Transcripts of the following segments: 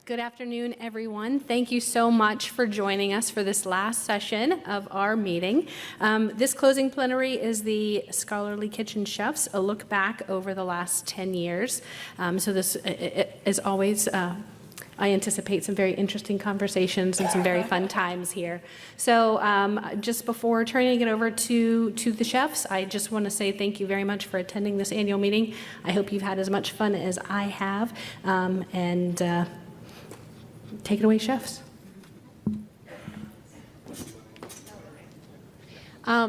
Good afternoon, everyone. Thank you so much for joining us for this last session of our meeting. This closing plenary is the Scholarly Kitchen Chefs, a look back over the last 10 years. So this is always, I anticipate some very interesting conversations and some very fun times here. So just before turning it over to the chefs, I just want to say thank you very much for attending this annual meeting. I hope you've had as much fun as I have. Take it away, chefs.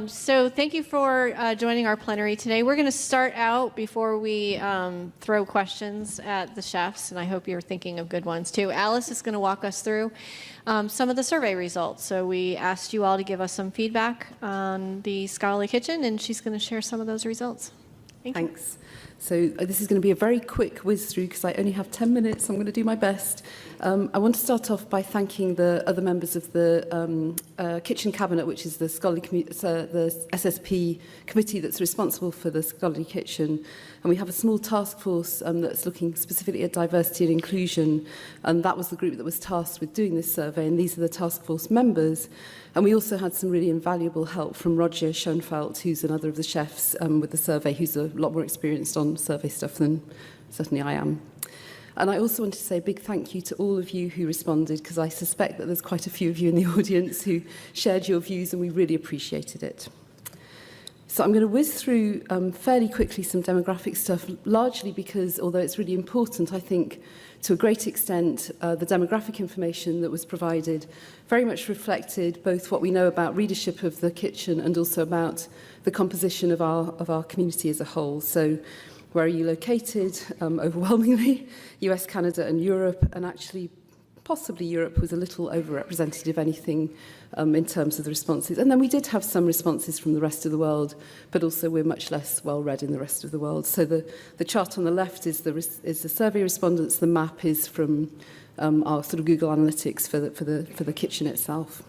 So thank you for joining our plenary today. We're going to start out before we throw questions at the chefs, and I hope you're thinking of good ones too. Alice is going to walk us through some of the survey results. So we asked you all to give us some feedback on the Scholarly Kitchen, and she's going to share some of those results. Thanks. So this is going to be a very quick whiz through because I only have 10 minutes. I'm going to do my best. I want to start off by thanking the other members of the Kitchen Cabinet, which is the the SSP committee that's responsible for the Scholarly Kitchen. And we have a small task force that's looking specifically at diversity and inclusion. And that was the group that was tasked with doing this survey. And these are the task force members. And we also had some really invaluable help from Roger Schoenfeld, who's another of the chefs with the survey, who's a lot more experienced on survey stuff than certainly I am. And I also want to say a big thank you to all of you who responded, because I suspect that there's quite a few of you in the audience who shared your views, and we really appreciated it. So I'm going to whiz through fairly quickly some demographic stuff, largely because, although it's really important, I think to a great extent, the demographic information that was provided very much reflected both what we know about readership of the kitchen and also about the composition of our community as a whole. So where are you located? Overwhelmingly, US, Canada and Europe, and actually possibly Europe was a little overrepresented, if anything, in terms of the responses. And then we did have some responses from the rest of the world, but also we're much less well read in the rest of the world. So the chart on the left is the survey respondents. The map is from our sort of Google Analytics for the kitchen itself.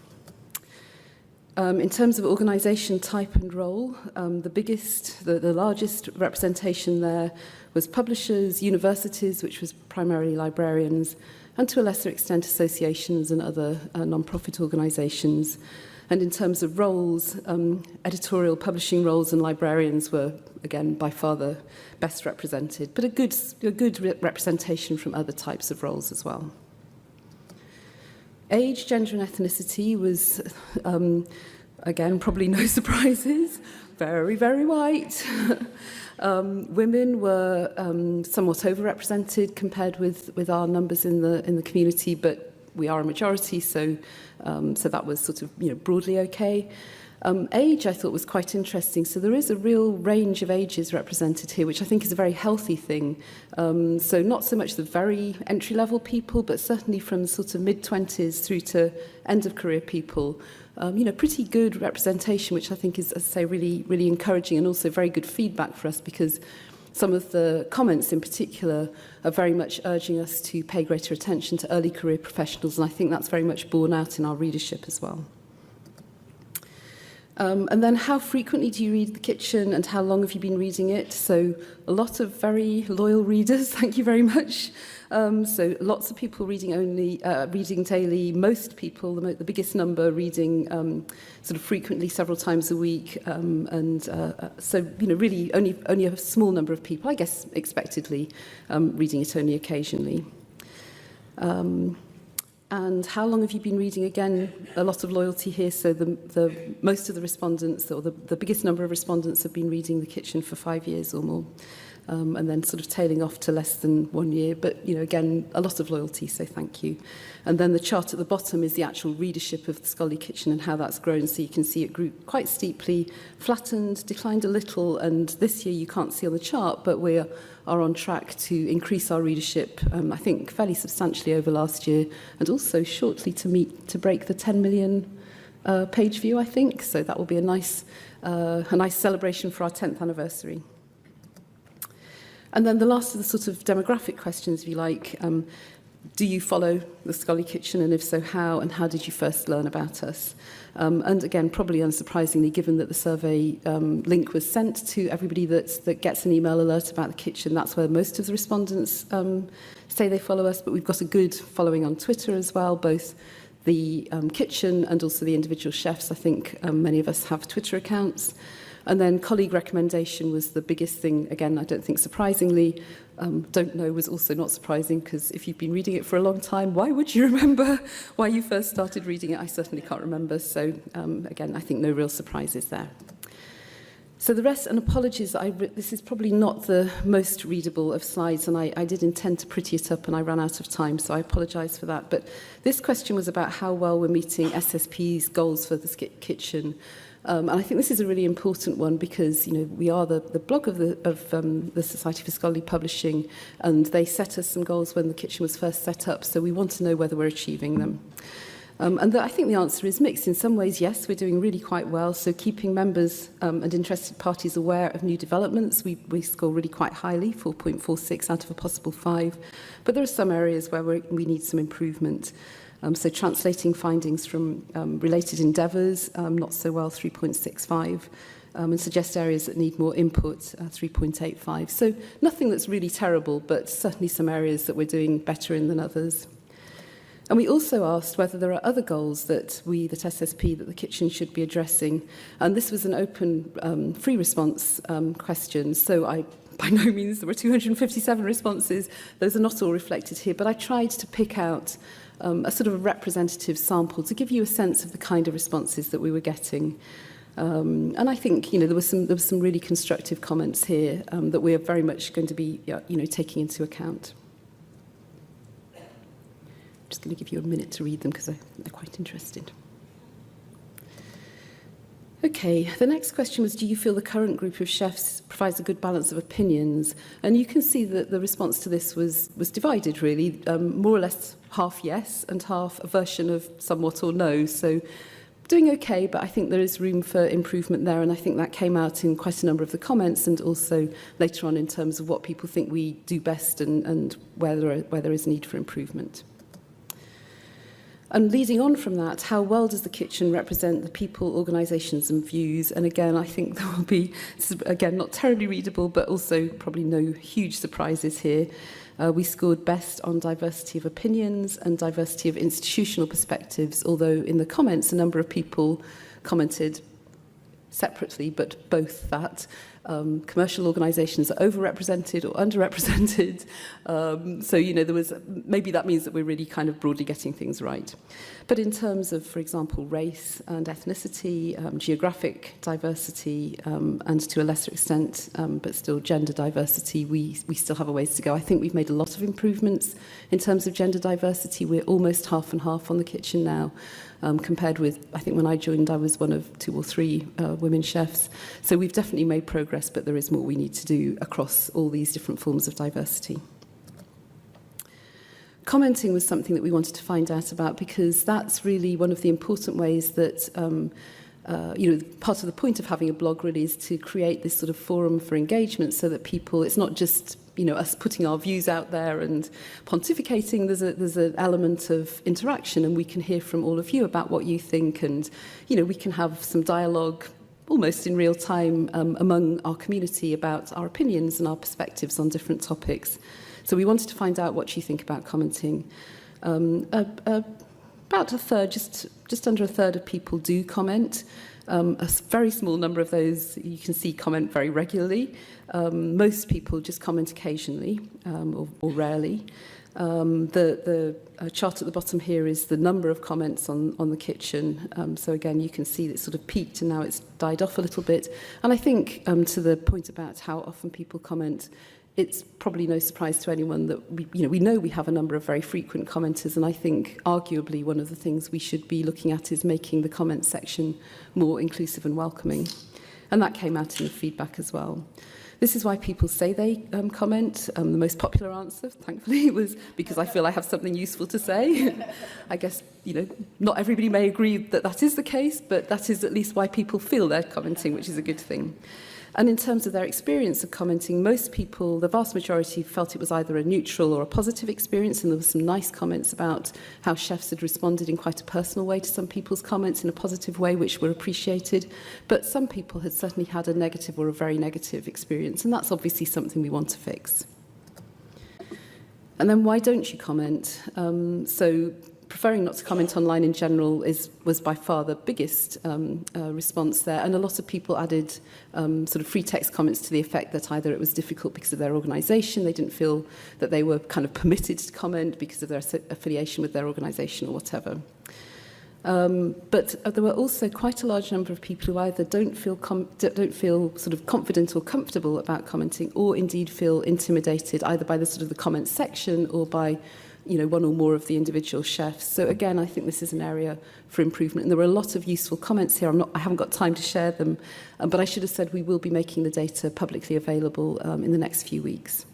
In terms of organisation type and role, the largest representation there was publishers, universities, which was primarily librarians, and to a lesser extent associations and other non-profit organisations. And in terms of roles, editorial publishing roles and librarians were, again, by far the best represented, but a good representation from other types of roles as well. Age, gender and ethnicity was, again, probably no surprises, very, very white. Women were somewhat overrepresented compared with our numbers in the community, but we are a majority, so that was sort of broadly okay. Age, I thought, was quite interesting. So there is a real range of ages represented here, which I think is a very healthy thing. So not so much the very entry-level people, but certainly from sort of mid-20s through to end-of-career people. Pretty good representation, which I think is, as I say, really, really encouraging and also very good feedback for us, because some of the comments in particular are very much urging us to pay greater attention to early career professionals, and I think that's very much borne out in our readership as well. And then how frequently do you read The Kitchen and how long have you been reading it? So a lot of very loyal readers, thank you very much. So lots of people reading daily, most people, the biggest number reading sort of frequently several times a week. So, really only a small number of people, I guess expectedly, reading it only occasionally. And how long have you been reading? Again, a lot of loyalty here. So most of the respondents, or the biggest number of respondents, have been reading The Kitchen for 5 years or more, and then sort of tailing off to less than 1 year. But again, a lot of loyalty. So thank you. And then the chart at the bottom is the actual readership of the Scholarly Kitchen and how that's grown. So you can see it grew quite steeply, flattened, declined a little, and this year you can't see on the chart, but we are on track to increase our readership, I think, fairly substantially over last year, and also shortly to break the 10 million page view, I think. So that will be a nice celebration for our 10th anniversary. And then the last of the sort of demographic questions, if you like. do you follow the Scala Kitchen, and if so, how, and how did you first learn about us? And again, probably unsurprisingly, given that the survey link was sent to everybody that gets an email alert about the kitchen, that's where most of the respondents say they follow us, but we've got a good following on Twitter as well, both the kitchen and also the individual chefs. I think many of us have Twitter accounts. And then colleague recommendation was the biggest thing. Again, I don't think surprisingly. Don't know was also not surprising, because if you've been reading it for a long time, why would you remember why you first started reading it? I certainly can't remember. So again, I think no real surprises there. So the rest, and apologies, this is probably not the most readable of slides, and I did intend to pretty it up and I ran out of time, so I apologise for that. But this question was about how well we're meeting SSP's goals for the kitchen. And I think this is a really important one, because we are the blog of the Society for Scholarly Publishing, and they set us some goals when the kitchen was first set up, so we want to know whether we're achieving them. I think the answer is mixed. In some ways, yes, we're doing really quite well. So keeping members and interested parties aware of new developments, we score really quite highly, 4.46 out of a possible 5. But there are some areas where we need some improvement. So translating findings from related endeavours, not so well, 3.65. And suggest areas that need more input, 3.85. So nothing that's really terrible, but certainly some areas that we're doing better in than others. And we also asked whether there are other goals that SSP, that the kitchen should be addressing. And this was an open, free response question. So by no means, there were 257 responses. Those are not all reflected here, but I tried to pick out a sort of a representative sample to give you a sense of the kind of responses that we were getting. And I think, there was some really constructive comments here that we are very much going to be, taking into account. I'm just going to give you a minute to read them because they're quite interesting. Okay, the next question was, do you feel the current group of chefs provides a good balance of opinions? And you can see that the response to this was divided, really, more or less half yes and half a version of somewhat or no. So doing okay, but I think there is room for improvement there, and I think that came out in quite a number of the comments, and also later on in terms of what people think we do best and where there is need for improvement. And leading on from that, how well does the kitchen represent the people, organisations and views? And again, I think there will be, this is again not terribly readable, but also probably no huge surprises here. We scored best on diversity of opinions and diversity of institutional perspectives, although in the comments a number of people commented separately, but both that commercial organisations are overrepresented or underrepresented. So, there was, maybe that means that we're really kind of broadly getting things right. But in terms of, for example, race and ethnicity, geographic diversity, and to a lesser extent, but still gender diversity, we still have a ways to go. I think we've made a lot of improvements in terms of gender diversity. We're almost half and half on the kitchen now. Compared with, I think when I joined, I was one of 2 or 3 women chefs. So we've definitely made progress, but there is more we need to do across all these different forms of diversity. Commenting was something that we wanted to find out about, because that's really one of the important ways that, part of the point of having a blog really is to create this sort of forum for engagement, so that people, it's not just us putting our views out there and pontificating. There's an element of interaction, and we can hear from all of you about what you think, and we can have some dialogue almost in real time among our community about our opinions and our perspectives on different topics. So we wanted to find out what you think about commenting. About a third, just under a third of people do comment. A very small number of those you can see comment very regularly. Most people just comment occasionally or rarely. The chart at the bottom here is the number of comments on the kitchen. So again, you can see that sort of peaked and now it's died off a little bit. And I think to the point about how often people comment, it's probably no surprise to anyone that we know we have a number of very frequent commenters, and I think arguably one of the things we should be looking at is making the comment section more inclusive and welcoming. And that came out in the feedback as well. This is why people say they comment. The most popular answer, thankfully, was because I feel I have something useful to say. I guess, not everybody may agree that that is the case, but that is at least why people feel they're commenting, which is a good thing. And in terms of their experience of commenting, most people, the vast majority, felt it was either a neutral or a positive experience, and there were some nice comments about how chefs had responded in quite a personal way to some people's comments in a positive way, which were appreciated. But some people had certainly had a negative or a very negative experience, and that's obviously something we want to fix. And then why don't you comment? So preferring not to comment online in general was by far the biggest response there. And a lot of people added sort of free text comments to the effect that either it was difficult because of their organisation, they didn't feel that they were kind of permitted to comment because of their affiliation with their organisation or whatever. But there were also quite a large number of people who either don't feel sort of confident or comfortable about commenting, or indeed feel intimidated either by the sort of the comments section or by, you know, one or more of the individual chefs. So again, I think this is an area for improvement. And there were a lot of useful comments here. I haven't got time to share them, but I should have said we will be making the data publicly available in the next few weeks.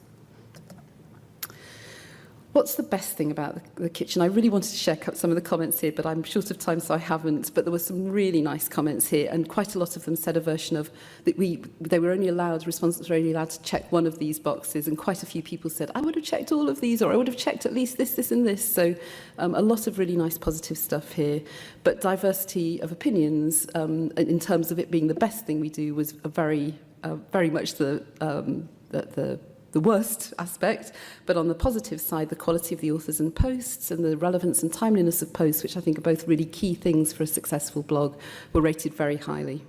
What's the best thing about the kitchen? I really wanted to share some of the comments here, but I'm short of time, so I haven't. But there were some really nice comments here, and quite a lot of them said a version of that they were only allowed, respondents were only allowed to check one of these boxes, and quite a few people said, I would have checked all of these, or I would have checked at least this, and this. So a lot of really nice positive stuff here. But diversity of opinions, in terms of it being the best thing we do, was very much the worst aspect, but on the positive side, the quality of the authors and posts and the relevance and timeliness of posts, which I think are both really key things for a successful blog, were rated very highly.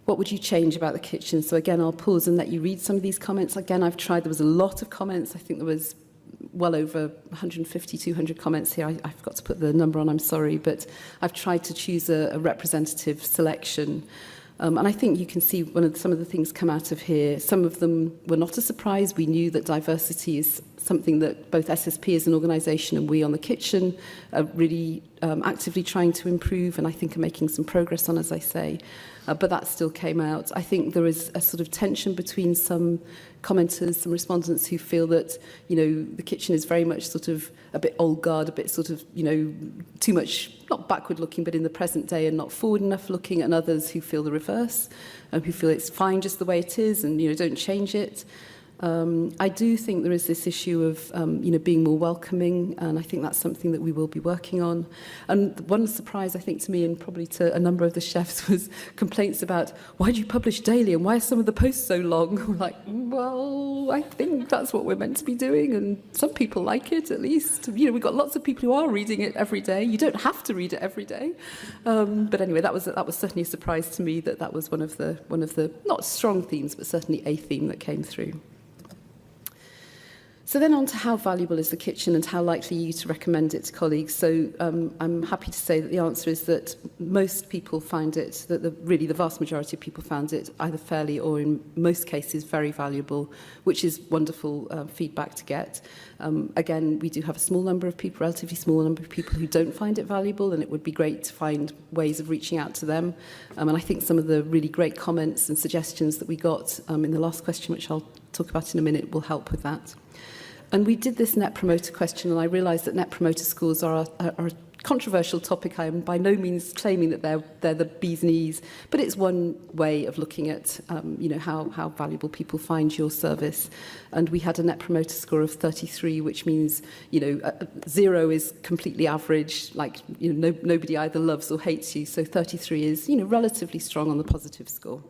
What would you change about the kitchen? So again, I'll pause and let you read some of these comments. Again, I've tried, there was a lot of comments. I think there was well over 150, 200 comments here. I forgot to put the number on, I'm sorry, but I've tried to choose a representative selection. And I think you can see some of the things come out of here. Some of them were not a surprise. We knew that diversity is something that both SSP as an organisation and we on the kitchen are really actively trying to improve, and I think are making some progress on, as I say. But that still came out. I think there is a sort of tension between some commenters, some respondents who feel that, you know, the kitchen is very much sort of a bit old guard, a bit sort of, you know, too much, not backward looking, but in the present day and not forward enough looking, and others who feel the reverse, who feel it's fine just the way it is and, you know, don't change it. I do think there is this issue of, you know, being more welcoming, and I think that's something that we will be working on. And one surprise, I think, to me and probably to a number of the chefs was complaints about, why do you publish daily and why are some of the posts so long? We're like, well, I think that's what we're meant to be doing, and some people like it, at least. You know, we've got lots of people who are reading it every day. You don't have to read it every day. But anyway, that was certainly a surprise to me, that was one of the not strong themes, but certainly a theme that came through. So then on to how valuable is the kitchen and how likely are you to recommend it to colleagues. So I'm happy to say that the answer is that most people find it, that really the vast majority of people found it either fairly or in most cases very valuable, which is wonderful feedback to get. Again, we do have a small number of people, relatively small number of people who don't find it valuable, and it would be great to find ways of reaching out to them. And I think some of the really great comments and suggestions that we got in the last question, which I'll talk about in a minute, will help with that. And we did this Net Promoter question, and I realised that Net Promoter scores are a controversial topic. I am by no means claiming that they're the bee's knees, but it's one way of looking at you know, how valuable people find your service. And we had a Net Promoter score of 33, which means, you know, 0 is completely average, like, you know, nobody either loves or hates you. So 33 is, you know, relatively strong on the positive score.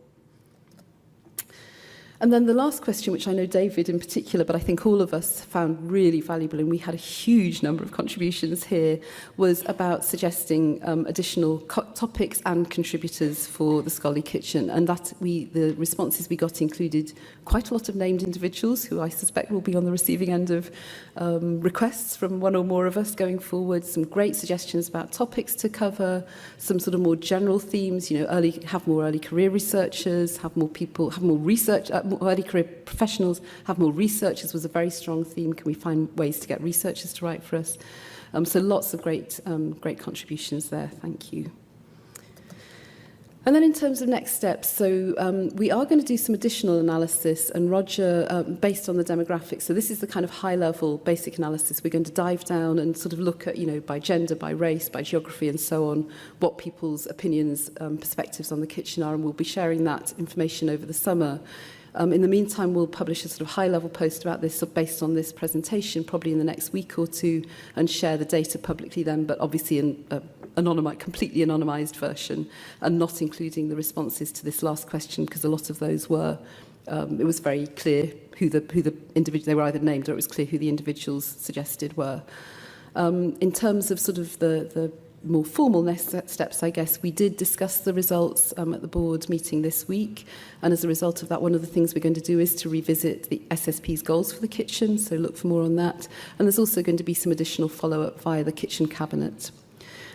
And then the last question, which I know David in particular, but I think all of us found really valuable, and we had a huge number of contributions here, was about suggesting additional topics and contributors for the Scholarly Kitchen. And that the responses we got included quite a lot of named individuals who I suspect will be on the receiving end of requests from one or more of us going forward, some great suggestions about topics to cover, some sort of more general themes, you know, have more early career researchers, have more research, early career professionals, have more researchers was a very strong theme. Can we find ways to get researchers to write for us? So lots of great contributions there. Thank you. And then in terms of next steps, so we are going to do some additional analysis, and Roger, based on the demographics, so this is the kind of high-level basic analysis. We're going to dive down and sort of look at, by gender, by race, by geography, and so on, what people's opinions, perspectives on the kitchen are, and we'll be sharing that information over the summer. In the meantime, we'll publish a sort of high-level post about this based on this presentation, probably in the next week or two, and share the data publicly then, but obviously in completely anonymized version, and not including the responses to this last question, because a lot of those were, it was very clear who the individual, they were either named or it was clear who the individuals suggested were. In terms of sort of the more formal next steps, I guess, we did discuss the results at the board meeting this week, and as a result of that, one of the things we're going to do is to revisit the SSP's goals for the kitchen, so look for more on that, and there's also going to be some additional follow-up via the kitchen cabinet.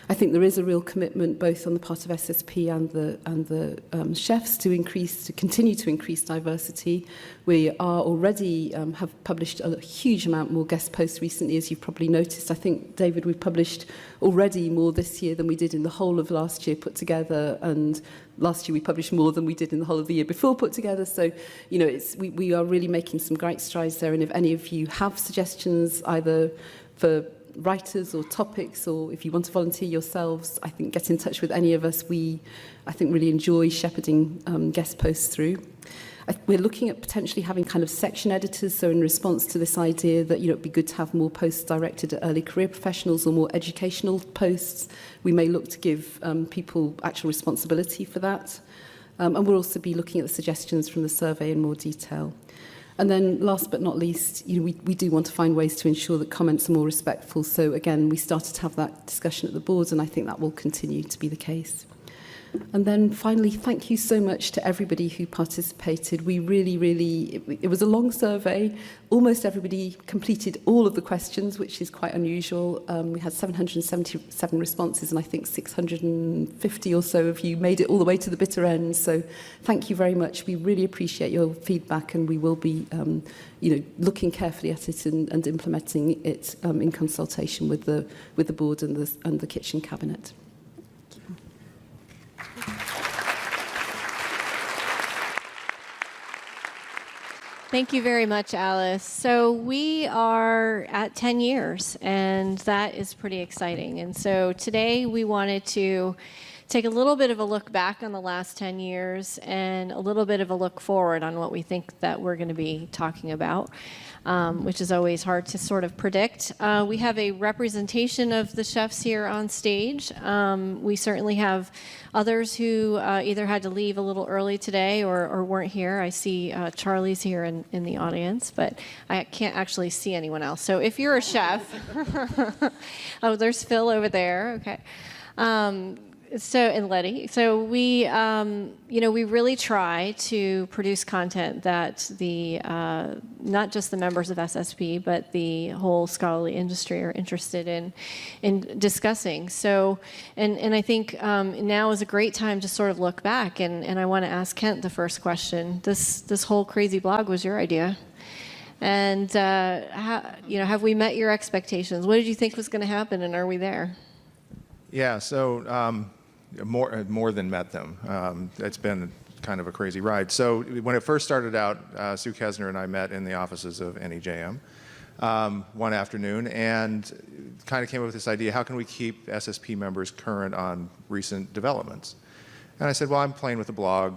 I think there is a real commitment both on the part of SSP and the chefs to continue to increase diversity. We are already have published a huge amount more guest posts recently, as you've probably noticed. I think, David, we've published already more this year than we did in the whole of last year put together, and last year we published more than we did in the whole of the year before put together. So, we are really making some great strides there, and if any of you have suggestions either for writers or topics, or if you want to volunteer yourselves, I think get in touch with any of us. I think really enjoy shepherding guest posts through. We're looking at potentially having kind of section editors, so in response to this idea that it'd be good to have more posts directed at early career professionals or more educational posts, we may look to give people actual responsibility for that. And we'll also be looking at the suggestions from the survey in more detail. And then last but not least, we do want to find ways to ensure that comments are more respectful. So again, we started to have that discussion at the board, and I think that will continue to be the case. And then finally, thank you so much to everybody who participated. We really, it was a long survey. Almost everybody completed all of the questions, which is quite unusual. We had 777 responses, and I think 650 or so of you made it all the way to the bitter end. So thank you very much. We really appreciate your feedback, and we will be looking carefully at it and implementing it in consultation with the board and the kitchen cabinet. Thank you very much, Alice. So we are at 10 years, and that is pretty exciting. And so today we wanted to take a little bit of a look back on the last 10 years and a little bit of a look forward on what we think that we're going to be talking about, which is always hard to sort of predict. We have a representation of the chefs here on stage. We certainly have others who either had to leave a little early today or weren't here. I see Charlie's here in the audience, but I can't actually see anyone else. So if you're a chef, oh, there's Phil over there. Okay. And Letty. So we, we really try to produce content that not just the members of SSP, but the whole scholarly industry are interested in discussing. So, and I think now is a great time to sort of look back, and I want to ask Kent the first question. This whole crazy blog was your idea. And, have we met your expectations? What did you think was going to happen, and are we there? Yeah, so more than met them. It's been kind of a crazy ride. So when it first started out, Sue Kesner and I met in the offices of NEJM one afternoon and kind of came up with this idea, how can we keep SSP members current on recent developments? And I said, well, I'm playing with the blog.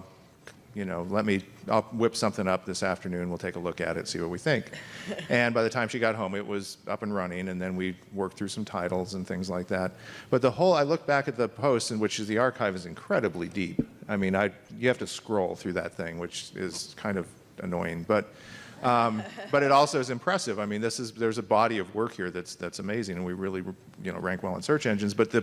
I'll whip something up this afternoon. We'll take a look at it, see what we think. And by the time she got home, it was up and running, and then we worked through some titles and things like that. But I look back at the post, in which the archive is incredibly deep. I mean, you have to scroll through that thing, which is kind of annoying, but it also is impressive. I mean, there's a body of work here that's amazing, and we really rank well in search engines. But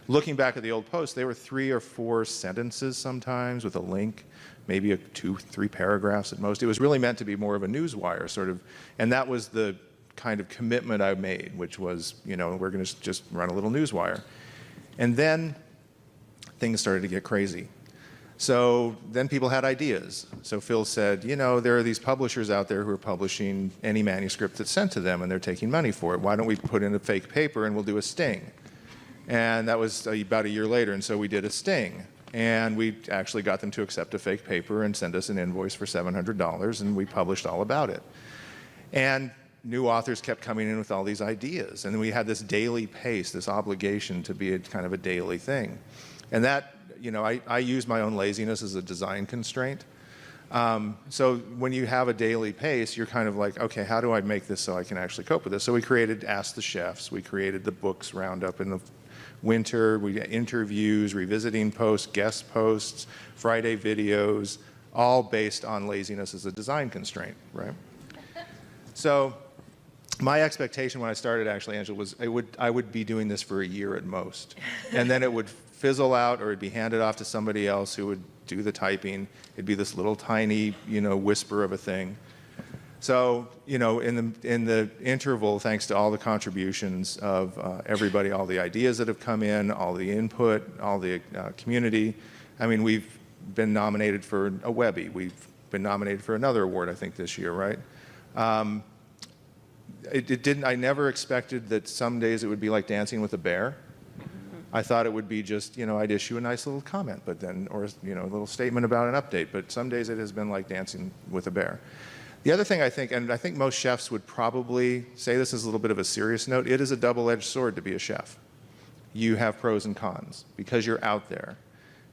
looking back at the old posts, they were 3 or 4 sentences sometimes with a link, maybe 2-3 paragraphs at most. It was really meant to be more of a newswire sort of, and that was the kind of commitment I made, which was, we're going to just run a little newswire. And then things started to get crazy. So then people had ideas. So Phil said, there are these publishers out there who are publishing any manuscript that's sent to them, and they're taking money for it. Why don't we put in a fake paper and we'll do a sting? And that was about a year later, and so we did a sting. And we actually got them to accept a fake paper and send us an invoice for $700, and we published all about it. And new authors kept coming in with all these ideas, and we had this daily pace, this obligation to be kind of a daily thing. And that, I use my own laziness as a design constraint. So when you have a daily pace, you're kind of like, okay, how do I make this so I can actually cope with this? So we created Ask the Chefs. We created the books roundup in the winter. We got interviews, revisiting posts, guest posts, Friday videos, all based on laziness as a design constraint, right? So my expectation when I started, actually, Angela, was I would be doing this for a year at most. And then it would fizzle out, or it'd be handed off to somebody else who would do the typing. It'd be this little tiny, whisper of a thing. So, in the interval, thanks to all the contributions of everybody, all the ideas that have come in, all the input, all the community, we've been nominated for a Webby. We've been nominated for another award, I think, this year, right? I never expected that some days it would be like dancing with a bear. I thought it would be just, I'd issue a nice little comment, but then, or, a little statement about an update. But some days it has been like dancing with a bear. The other thing I think, and I think most chefs would probably say this as a little bit of a serious note, it is a double-edged sword to be a chef. You have pros and cons because you're out there.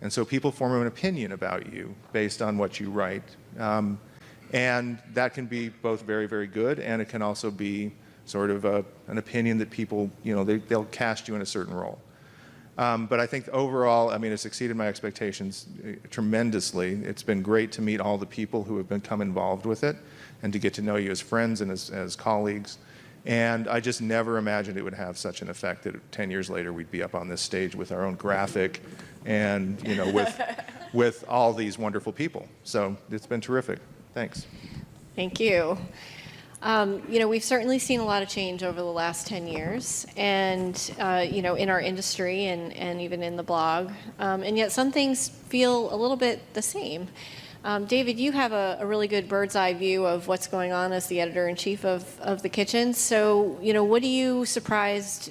And so people form an opinion about you based on what you write. And that can be both very, very good, and it can also be sort of an opinion that people, they'll cast you in a certain role. But I think overall, it's exceeded my expectations tremendously. It's been great to meet all the people who have become involved with it and to get to know you as friends and as colleagues. And I just never imagined it would have such an effect that 10 years later we'd be up on this stage with our own graphic and, with all these wonderful people. So it's been terrific. Thanks. Thank you. We've certainly seen a lot of change over the last 10 years, and, in our industry and even in the blog. And yet some things feel a little bit the same. David, you have a really good bird's eye view of what's going on as the editor-in-chief of The Kitchen. So, what are you surprised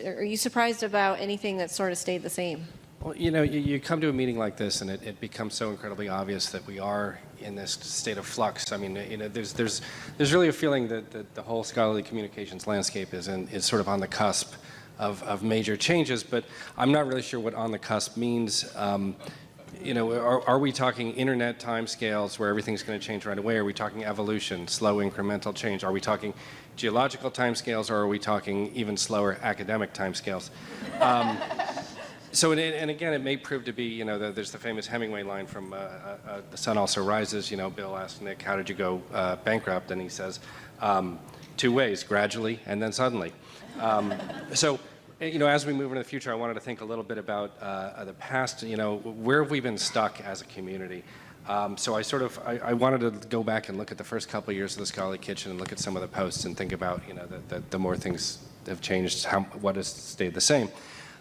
about anything that sort of stayed the same? Well, you come to a meeting like this, and it becomes so incredibly obvious that we are in this state of flux. There's really a feeling that the whole scholarly communications landscape is sort of on the cusp of major changes, but I'm not really sure what on the cusp means. Are we talking internet timescales where everything's going to change right away? Are we talking evolution, slow incremental change? Are we talking geological timescales, or are we talking even slower academic timescales? So, and again, it may prove to be, there's the famous Hemingway line from The Sun Also Rises. Bill asks Nick, how did you go bankrupt? And he says, 2 ways, gradually and then suddenly. So, as we move into the future, I wanted to think a little bit about the past. Where have we been stuck as a community? So I wanted to go back and look at the first couple of years of the Scholarly Kitchen and look at some of the posts and think about, the more things have changed, what has stayed the same.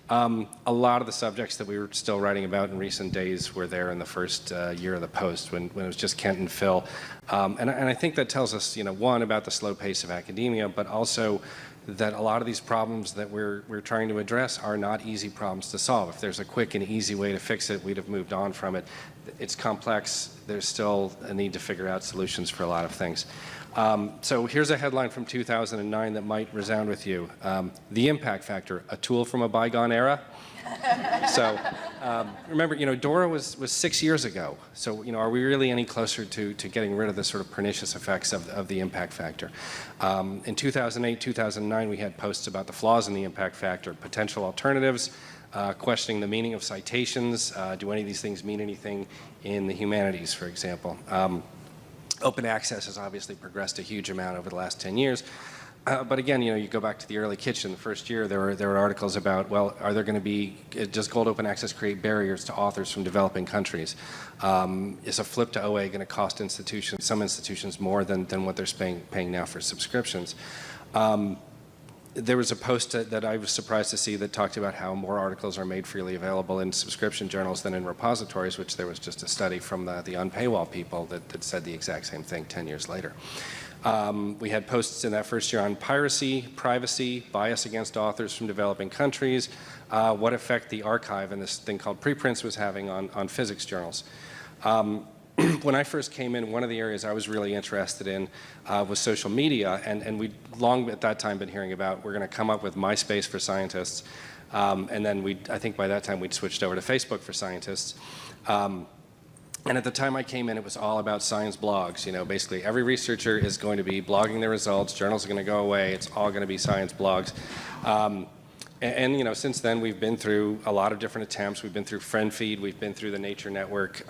A lot of the subjects that we were still writing about in recent days were there in the first year of the Post when it was just Kent and Phil. And I think that tells us, one, about the slow pace of academia, but also that a lot of these problems that we're trying to address are not easy problems to solve. If there's a quick and easy way to fix it, we'd have moved on from it. It's complex. There's still a need to figure out solutions for a lot of things. So here's a headline from 2009 that might resound with you. The impact factor, a tool from a bygone era. So remember, Dora was 6 years ago. So, are we really any closer to getting rid of the sort of pernicious effects of the impact factor? In 2008, 2009, we had posts about the flaws in the impact factor, potential alternatives, questioning the meaning of citations. Do any of these things mean anything in the humanities, for example? Open access has obviously progressed a huge amount over the last 10 years. But again, you go back to the early kitchen. The first year, there were articles about, well, are there going to be, does gold open access create barriers to authors from developing countries? Is a flip to OA going to cost some institutions more than what they're paying now for subscriptions? There was a post that I was surprised to see that talked about how more articles are made freely available in subscription journals than in repositories, which there was just a study from the Unpaywall people that said the exact same thing 10 years later. We had posts in that first year on piracy, privacy, bias against authors from developing countries, what effect the archive and this thing called preprints was having on physics journals. When I first came in, one of the areas I was really interested in was social media, and we'd long at that time been hearing about we're going to come up with MySpace for scientists, and then I think by that time we'd switched over to Facebook for scientists. And at the time I came in, it was all about science blogs. You know, basically every researcher is going to be blogging their results, journals are going to go away, it's all going to be science blogs. And you know, since then we've been through a lot of different attempts. We've been through FriendFeed, we've been through the Nature Network.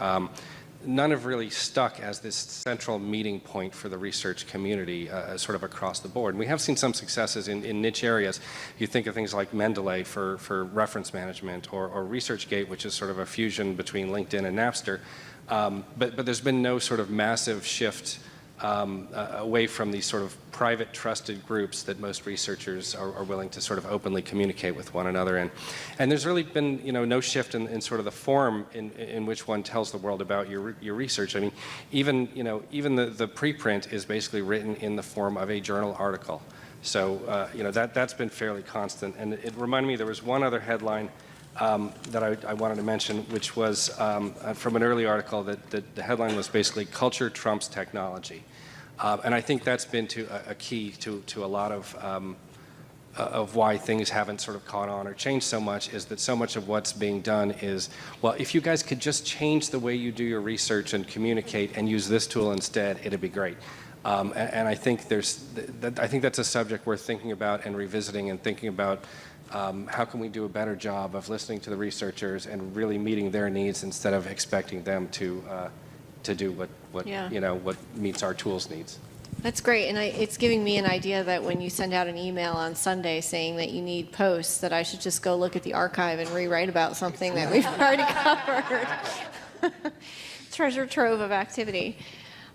None have really stuck as this central meeting point for the research community sort of across the board. And we have seen some successes in niche areas. You think of things like Mendeley for reference management, or ResearchGate, which is sort of a fusion between LinkedIn and Napster. But there's been no sort of massive shift away from these sort of private trusted groups that most researchers are willing to sort of openly communicate with one another in. And there's really been, you know, no shift in sort of the form in which one tells the world about your research. I mean, even the preprint is basically written in the form of a journal article. So, you know, that's been fairly constant. And it reminded me, there was one other headline that I wanted to mention, which was from an early article that the headline was basically "Culture Trumps Technology," and I think that's been a key to a lot of why things haven't sort of caught on or changed so much, is that so much of what's being done is, well, if you guys could just change the way you do your research and communicate and use this tool instead, it'd be great. And I think I think that's a subject worth thinking about and revisiting, and thinking about how can we do a better job of listening to the researchers and really meeting their needs instead of expecting them to do what you know, what meets our tools needs. That's great, and it's giving me an idea that when you send out an email on Sunday saying that you need posts, that I should just go look at the archive and rewrite about something that we've already covered. Treasure trove of activity.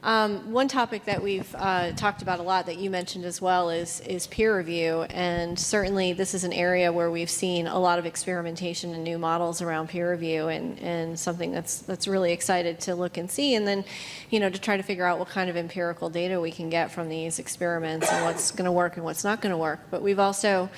One topic that we've talked about a lot that you mentioned as well is peer review, and certainly this is an area where we've seen a lot of experimentation and new models around peer review, and something that's really excited to look and see, and then, you know, to try to figure out what kind of empirical data we can get from these experiments and what's going to work and what's not going to work. But we've also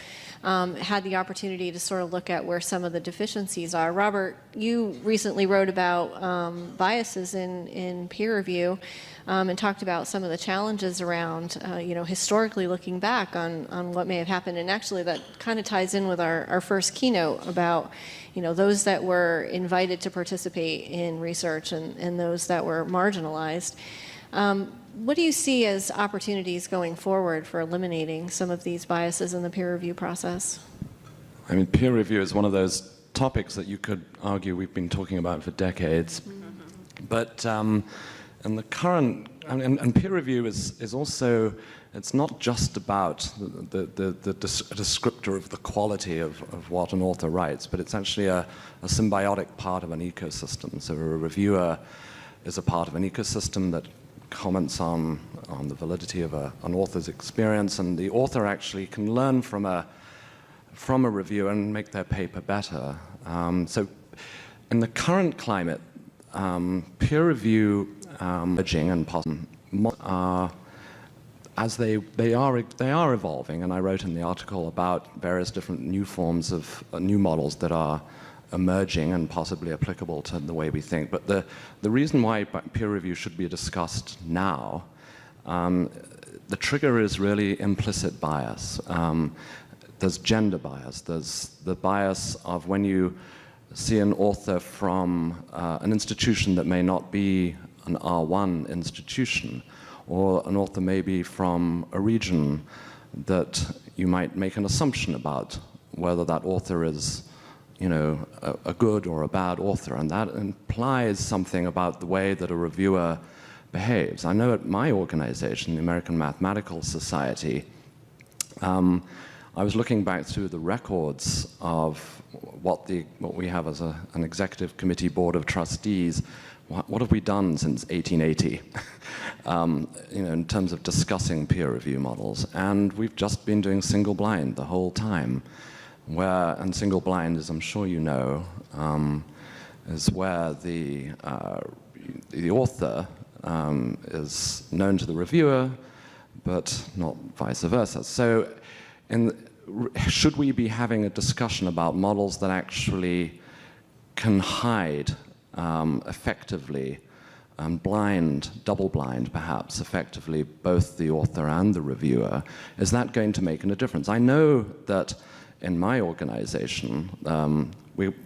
had the opportunity to sort of look at where some of the deficiencies are. Robert, you recently wrote about biases in peer review, and talked about some of the challenges around, you know, historically looking back on what may have happened. And actually that kind of ties in with our first keynote about, you know, those that were invited to participate in research and those that were marginalized. What do you see as opportunities going forward for eliminating some of these biases in the peer review process? I mean, peer review is one of those topics that you could argue we've been talking about for decades. Mm-hmm. But and the current, and peer review is also, it's not just about the descriptor of the quality of what an author writes, but it's actually a symbiotic part of an ecosystem. So a reviewer is a part of an ecosystem that comments on the validity of an author's experience, and the author actually can learn from a reviewer and make their paper better. So in the current climate, peer review emerging and as they are evolving, and I wrote in the article about various different new forms of new models that are emerging and possibly applicable to the way we think. But the reason why peer review should be discussed now, the trigger is really implicit bias. There's gender bias. There's the bias of when you see an author from an institution that may not be an R1 institution, or an author may be from a region that you might make an assumption about whether that author is, you know, a good or a bad author, and that implies something about the way that a reviewer behaves. I know at my organization, the American Mathematical Society, I was looking back through the records of what we have as an executive committee board of trustees. What have we done since 1880, you know, in terms of discussing peer review models? And we've just been doing single blind the whole time. And single blind, as I'm sure you know, is where the author is known to the reviewer, but not vice versa. So should we be having a discussion about models that actually can hide effectively and double blind perhaps, effectively both the author and the reviewer? Is that going to make a difference? I know that in my organization,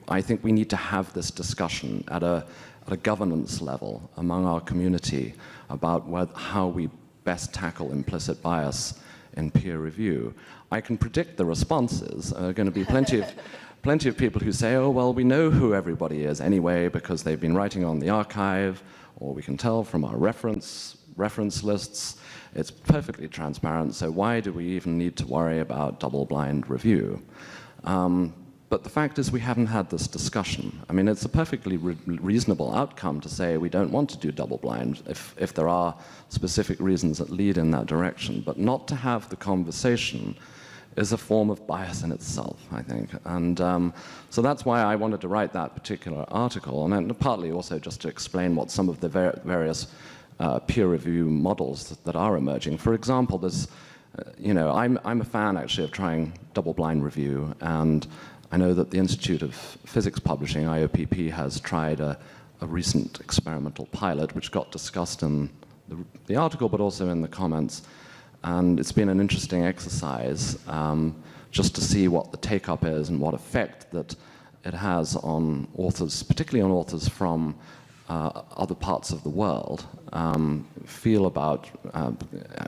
I think we need to have this discussion at a governance level among our community about how we best tackle implicit bias in peer review. I can predict the responses. There are going to be plenty of people who say, oh, well, we know who everybody is anyway because they've been writing on the archive, or we can tell from our reference lists. It's perfectly transparent, so why do we even need to worry about double-blind review? But the fact is we haven't had this discussion. I mean, it's a perfectly reasonable outcome to say we don't want to do double-blind if there are specific reasons that lead in that direction, but not to have the conversation is a form of bias in itself, I think. And so that's why I wanted to write that particular article, and then partly also just to explain what some of the various peer review models that are emerging. For example, there's, I'm a fan actually of trying double-blind review, and I know that the Institute of Physics Publishing, IOPP, has tried a recent experimental pilot, which got discussed in the article, but also in the comments. And it's been an interesting exercise just to see what the take-up is and what effect that it has on authors, particularly on authors from other parts of the world, feel about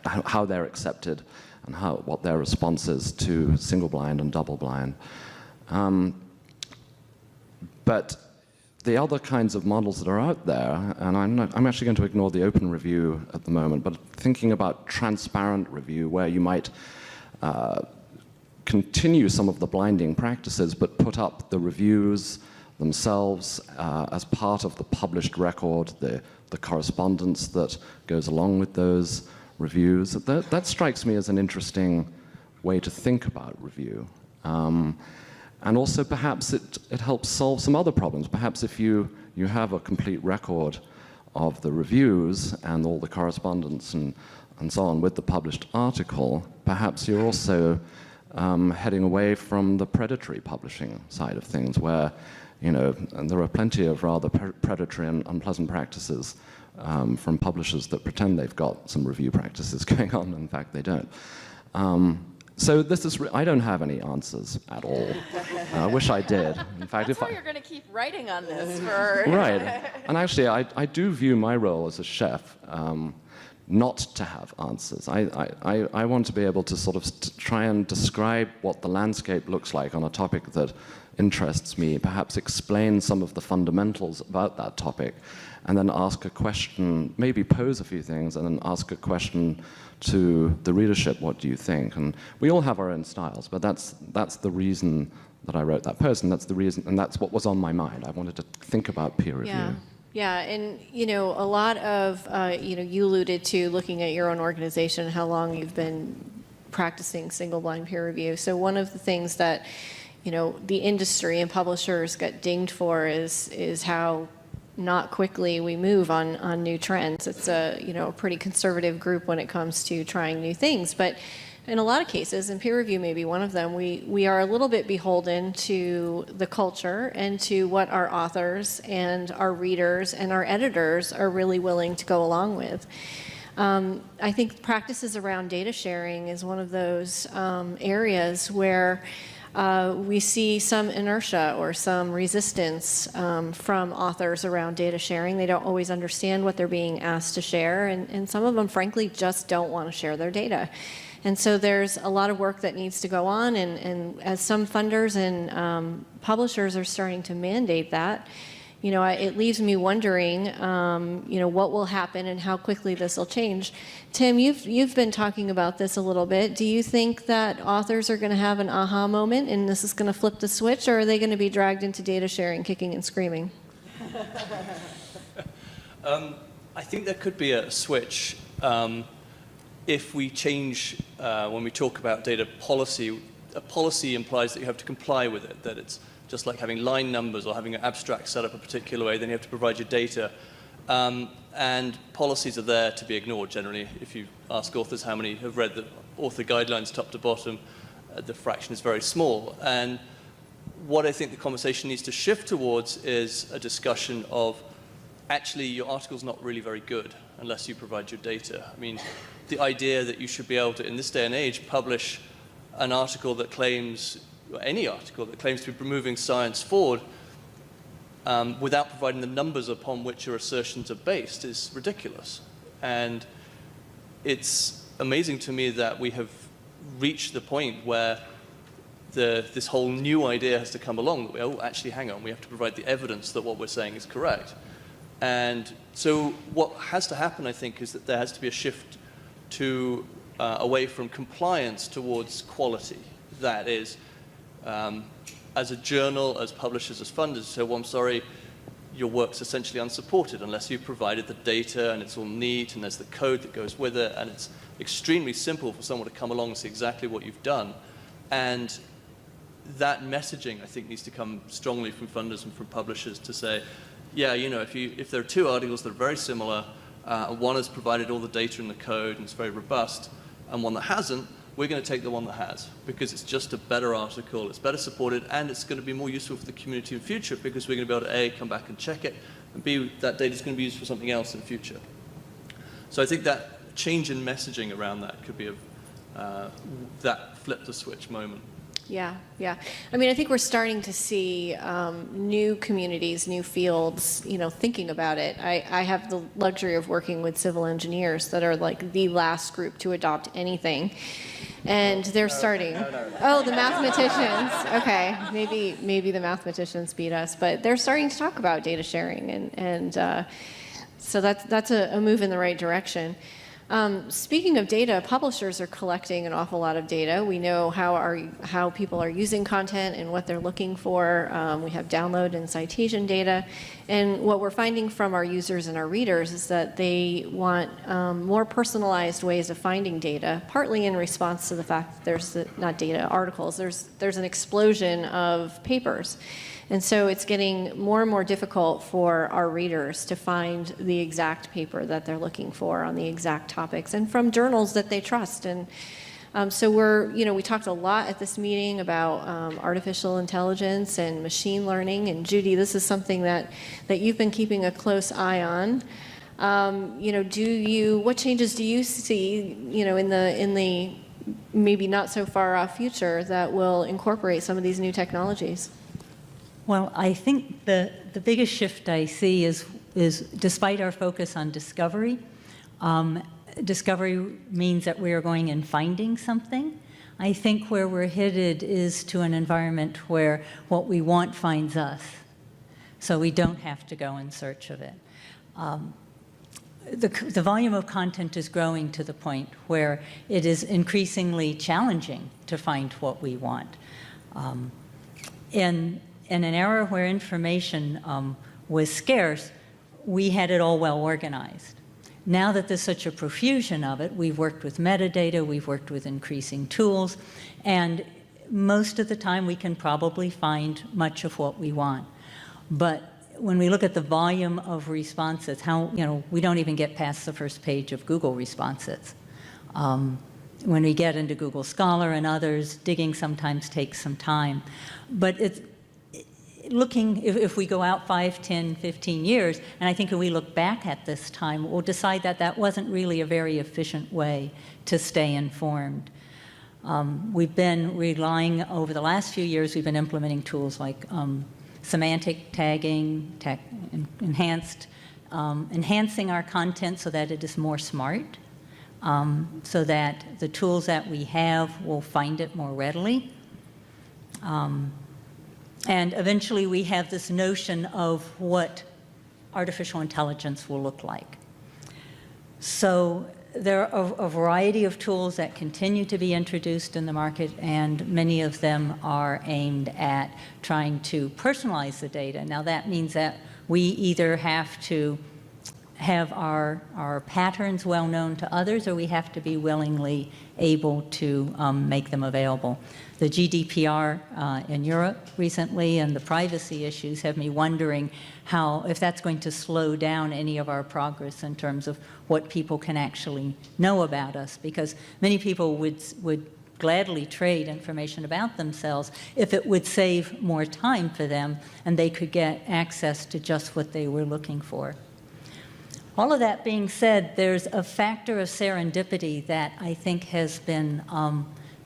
how they're accepted and what their response is to single-blind and double-blind. But the other kinds of models that are out there, and I'm actually going to ignore the open review at the moment, but thinking about transparent review where you might continue some of the blinding practices but put up the reviews themselves as part of the published record, the correspondence that goes along with those reviews. That strikes me as an interesting way to think about review. And also perhaps it helps solve some other problems. Perhaps if you have a complete record of the reviews and all the correspondence and so on with the published article, perhaps you're also heading away from the predatory publishing side of things where, and there are plenty of rather predatory and unpleasant practices from publishers that pretend they've got some review practices going on. In fact, they don't. So I don't have any answers at all. I wish I did. In fact, That's why you're going to keep writing on this for... Right. And actually, I do view my role as a chef not to have answers. I want to be able to sort of try and describe what the landscape looks like on a topic that interests me, perhaps explain some of the fundamentals about that topic, and then ask a question, maybe pose a few things, and then ask a question to the readership, what do you think? And we all have our own styles, but that's the reason that I wrote that post, and that's the reason, and that's what was on my mind. I wanted to think about peer review. Yeah, and a lot of, you alluded to looking at your own organization and how long you've been practicing single-blind peer review. So one of the things that, the industry and publishers get dinged for is how not quickly we move on new trends. It's a pretty conservative group when it comes to trying new things. But in a lot of cases, and peer review may be one of them, we are a little bit beholden to the culture and to what our authors and our readers and our editors are really willing to go along with. I think practices around data sharing is one of those areas where we see some inertia or some resistance from authors around data sharing. They don't always understand what they're being asked to share, and some of them, frankly, just don't want to share their data. And so there's a lot of work that needs to go on, and as some funders and publishers are starting to mandate that, it leaves me wondering, what will happen and how quickly this will change. Tim, you've been talking about this a little bit. Do you think that authors are going to have an aha moment and this is going to flip the switch, or are they going to be dragged into data sharing, kicking and screaming? I think there could be a switch if we change, when we talk about data policy. A policy implies that you have to comply with it, that it's just like having line numbers or having an abstract set up a particular way, then you have to provide your data. and policies are there to be ignored generally. If you ask authors how many have read the author guidelines top to bottom, the fraction is very small. And what I think the conversation needs to shift towards is a discussion of, actually, your article's not really very good unless you provide your data. I mean, the idea that you should be able to, in this day and age, publish an article that claims, or any article that claims to be moving science forward without providing the numbers upon which your assertions are based is ridiculous. And it's amazing to me that we have reached the point where this whole new idea has to come along. That oh, actually, hang on, we have to provide the evidence that what we're saying is correct. And so what has to happen, I think, is that there has to be a shift to away from compliance towards quality. That is, as a journal, as publishers, as funders, so well, I'm sorry, your work's essentially unsupported unless you've provided the data and it's all neat and there's the code that goes with it, and it's extremely simple for someone to come along and see exactly what you've done. And that messaging, I think, needs to come strongly from funders and from publishers to say, yeah, you know, if there are two articles that are very similar, one has provided all the data in the code and it's very robust, and one that hasn't, we're going to take the one that has, because it's just a better article, it's better supported, and it's going to be more useful for the community in the future, because we're going to be able to, A, come back and check it, and B, that data is going to be used for something else in the future. So I think that change in messaging around that could be that flip the switch moment. Yeah, yeah. I mean, I think we're starting to see new communities, new fields, you know, thinking about it. I have the luxury of working with civil engineers that are like the last group to adopt anything. And they're starting. Oh, the mathematicians. Okay, maybe the mathematicians beat us, but they're starting to talk about data sharing, and so that's a move in the right direction. Speaking of data, publishers are collecting an awful lot of data. We know how people are using content and what they're looking for. We have download and citation data. And what we're finding from our users and our readers is that they want more personalized ways of finding data, partly in response to the fact that there's not data, articles. There's an explosion of papers. And so it's getting more and more difficult for our readers to find the exact paper that they're looking for on the exact topics, and from journals that they trust. And so we talked a lot at this meeting about artificial intelligence and machine learning. And Judy, this is something that you've been keeping a close eye on. What changes do you see, in the maybe not so far off future that will incorporate some of these new technologies? Well, I think the biggest shift I see is despite our focus on discovery, discovery means that we are going and finding something. I think where we're headed is to an environment where what we want finds us, so we don't have to go in search of it. The volume of content is growing to the point where it is increasingly challenging to find what we want. In an era where information was scarce, we had it all well organized. Now that there's such a profusion of it, we've worked with metadata, we've worked with increasing tools, and most of the time we can probably find much of what we want. But when we look at the volume of responses, we don't even get past the first page of Google responses. When we get into Google Scholar and others, digging sometimes takes some time. But it's looking, if we go out 5, 10, 15 years, and I think if we look back at this time, we'll decide that that wasn't really a very efficient way to stay informed. We've been relying, over the last few years, we've been implementing tools like semantic tagging, enhancing our content so that it is more smart, so that the tools that we have will find it more readily. And eventually we have this notion of what artificial intelligence will look like. So there are a variety of tools that continue to be introduced in the market, and many of them are aimed at trying to personalize the data. Now that means that we either have to have our patterns well known to others, or we have to be willingly able to make them available. The GDPR in Europe recently and the privacy issues have me wondering if that's going to slow down any of our progress in terms of what people can actually know about us, because many people would gladly trade information about themselves if it would save more time for them and they could get access to just what they were looking for. All of that being said, there's a factor of serendipity that I think has been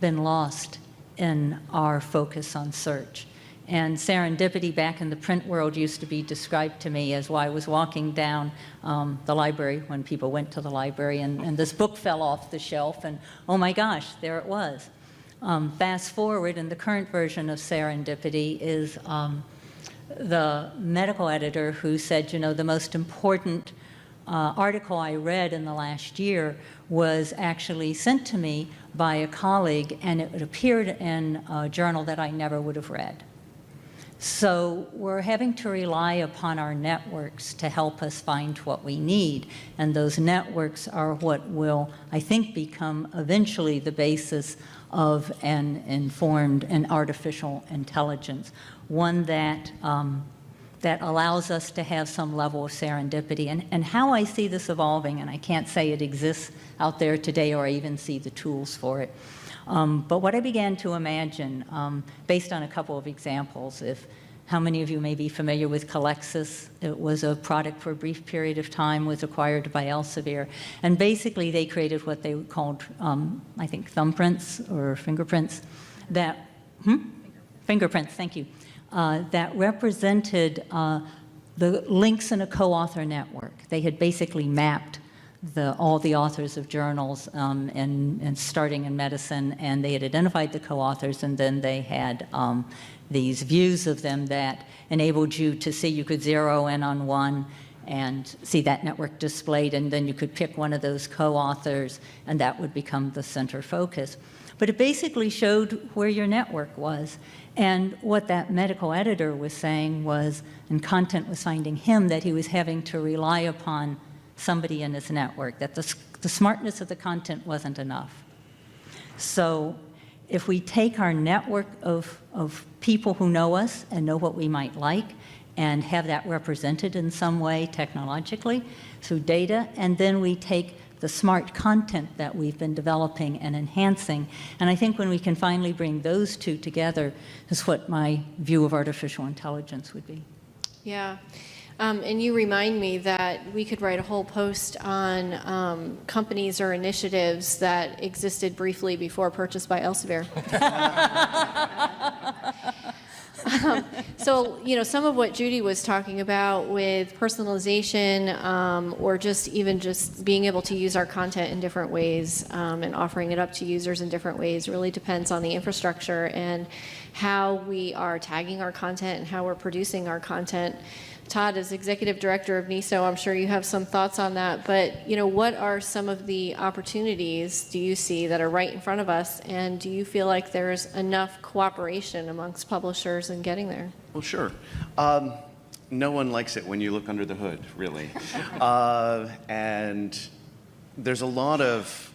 lost in our focus on search. And serendipity back in the print world used to be described to me as while I was walking down the library when people went to the library and this book fell off the shelf and oh my gosh, there it was. Fast forward, and the current version of serendipity is the medical editor who said, you know, the most important article I read in the last year was actually sent to me by a colleague, and it appeared in a journal that I never would have read. So we're having to rely upon our networks to help us find what we need, and those networks are what will, I think, become eventually the basis of an informed and artificial intelligence, one that that allows us to have some level of serendipity. And how I see this evolving, and I can't say it exists out there today or I even see the tools for it, but what I began to imagine, based on a couple of examples, how many of you may be familiar with Calexis? It was a product for a brief period of time, was acquired by Elsevier. And basically they created what they called, I think, thumbprints or fingerprints that, fingerprints, thank you, that represented the links in a co-author network. They had basically mapped all the authors of journals and starting in medicine, and they had identified the co-authors, and then they had these views of them that enabled you to see, you could zero in on one and see that network displayed, and then you could pick one of those co-authors, and that would become the center focus. But it basically showed where your network was. And what that medical editor was saying was, and content was finding him, that he was having to rely upon somebody in his network, that the smartness of the content wasn't enough. So if we take our network of people who know us and know what we might like and have that represented in some way technologically through data, and then we take the smart content that we've been developing and enhancing, and I think when we can finally bring those two together is what my view of artificial intelligence would be. Yeah. And you remind me that we could write a whole post on companies or initiatives that existed briefly before purchased by Elsevier. So, you know, some of what Judy was talking about with personalization or just being able to use our content in different ways and offering it up to users in different ways really depends on the infrastructure and how we are tagging our content and how we're producing our content. Todd, as Executive Director of NISO, I'm sure you have some thoughts on that, but you know, what are some of the opportunities do you see that are right in front of us, and do you feel like there's enough cooperation amongst publishers in getting there? Well, sure. No one likes it when you look under the hood, really. And there's a lot of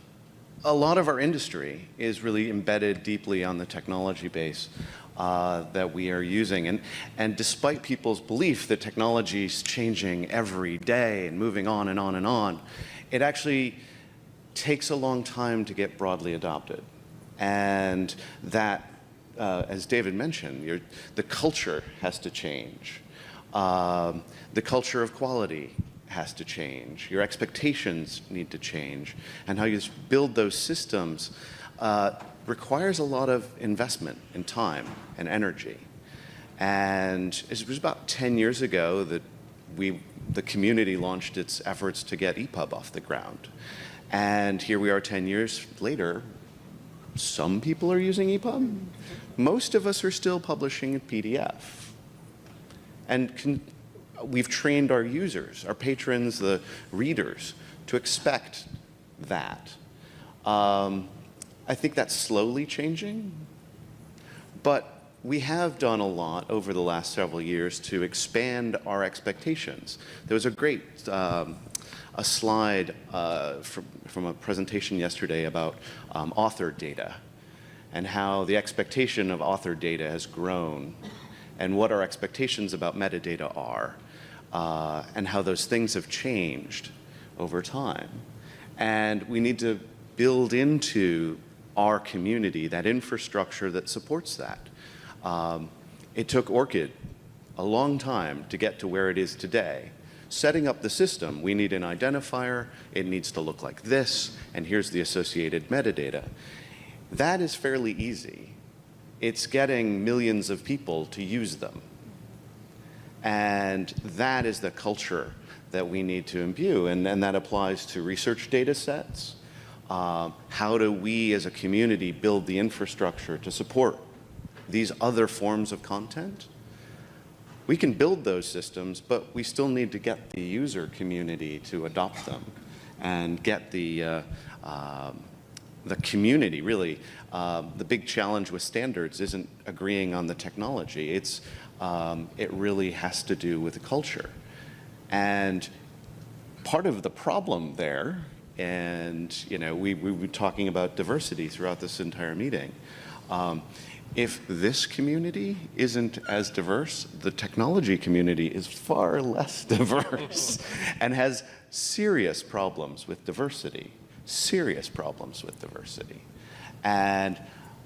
our industry is really embedded deeply on the technology base that we are using. And despite people's belief that technology is changing every day and moving on and on and on, it actually takes a long time to get broadly adopted. And that, as David mentioned, the culture has to change. The culture of quality has to change. Your expectations need to change. And how you build those systems requires a lot of investment in time and energy. And it was about 10 years ago that the community launched its efforts to get EPUB off the ground. And here we are 10 years later. Some people are using EPUB. Most of us are still publishing in PDF. And we've trained our users, our patrons, the readers, to expect that. I think that's slowly changing, but we have done a lot over the last several years to expand our expectations. There was a great a slide from a presentation yesterday about author data and how the expectation of author data has grown, and what our expectations about metadata are, and how those things have changed over time. And we need to build into our community that infrastructure that supports that. It took ORCID a long time to get to where it is today. Setting up the system, we need an identifier, it needs to look like this, and here's the associated metadata. That is fairly easy. It's getting millions of people to use them. And that is the culture that we need to imbue, and that applies to research data sets. How do we as a community build the infrastructure to support these other forms of content? We can build those systems, but we still need to get the user community to adopt them and get the community, really. The big challenge with standards isn't agreeing on the technology. It really has to do with the culture. And part of the problem there, and we've been talking about diversity throughout this entire meeting. If this community isn't as diverse, the technology community is far less diverse and has serious problems with diversity, And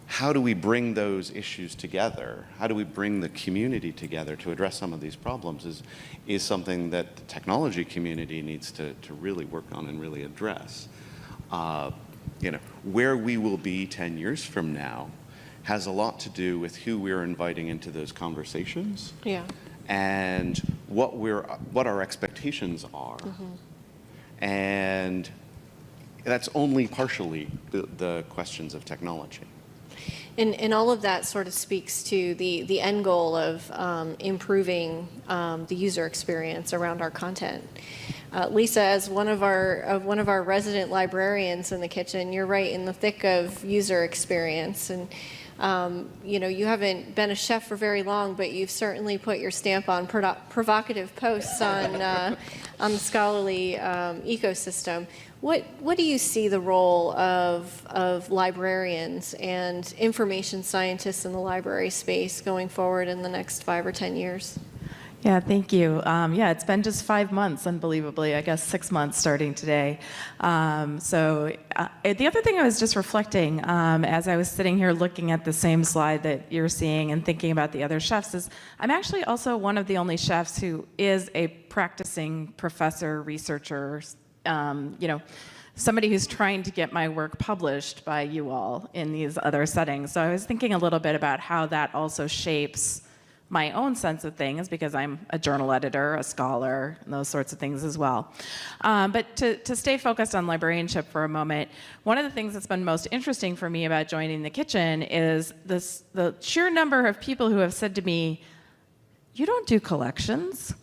how do we bring those issues together? How do we bring the community together to address some of these problems is something that the technology community needs to really work on and really address. Where we will be 10 years from now has a lot to do with who we're inviting into those conversations. Yeah. And what our expectations are. Mm-hmm. And that's only partially the questions of technology. And all of that sort of speaks to the end goal of improving the user experience around our content. Lisa, as one of our resident librarians in the kitchen, you're right in the thick of user experience. And you haven't been a chef for very long, but you've certainly put your stamp on provocative posts on the scholarly ecosystem. What do you see the role of librarians and information scientists in the library space going forward in the next 5 or 10 years? Yeah, thank you. It's been just 5 months, unbelievably. I guess 6 months starting today. The other thing I was just reflecting as I was sitting here looking at the same slide that you're seeing and thinking about the other chefs is I'm actually also one of the only chefs who is a practicing professor, researcher, somebody who's trying to get my work published by you all in these other settings. So I was thinking a little bit about how that also shapes my own sense of things, because I'm a journal editor, a scholar, and those sorts of things as well. But to stay focused on librarianship for a moment, one of the things that's been most interesting for me about joining the kitchen is the sheer number of people who have said to me, "You don't do collections?"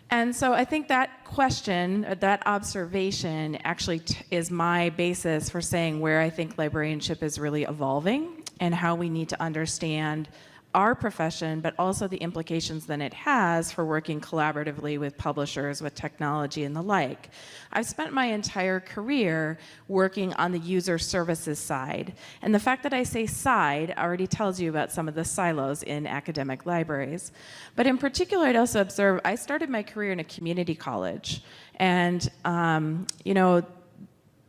And so I think that question, that observation actually is my basis for saying where I think librarianship is really evolving and how we need to understand our profession, but also the implications that it has for working collaboratively with publishers, with technology and the like. I've spent my entire career working on the user services side. And the fact that I say side already tells you about some of the silos in academic libraries. But in particular, I'd also observe, I started my career in a community college. And,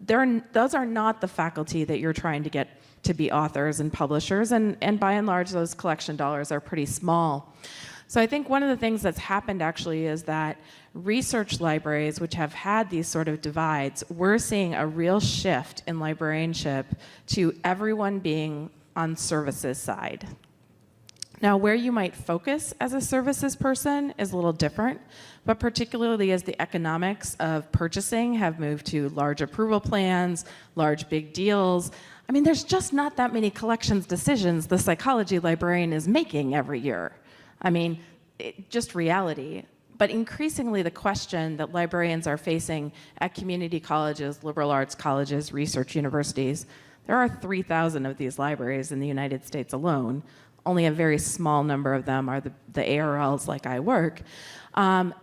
those are not the faculty that you're trying to get to be authors and publishers, and by and large, those collection dollars are pretty small. So I think one of the things that's happened actually is that research libraries, which have had these sort of divides, we're seeing a real shift in librarianship to everyone being on services side. Now, where you might focus as a services person is a little different, but particularly as the economics of purchasing have moved to large approval plans, large big deals, there's just not that many collections decisions the psychology librarian is making every year. Just reality. But increasingly, the question that librarians are facing at community colleges, liberal arts colleges, research universities, there are 3,000 of these libraries in the United States alone. Only a very small number of them are the ARLs like I work.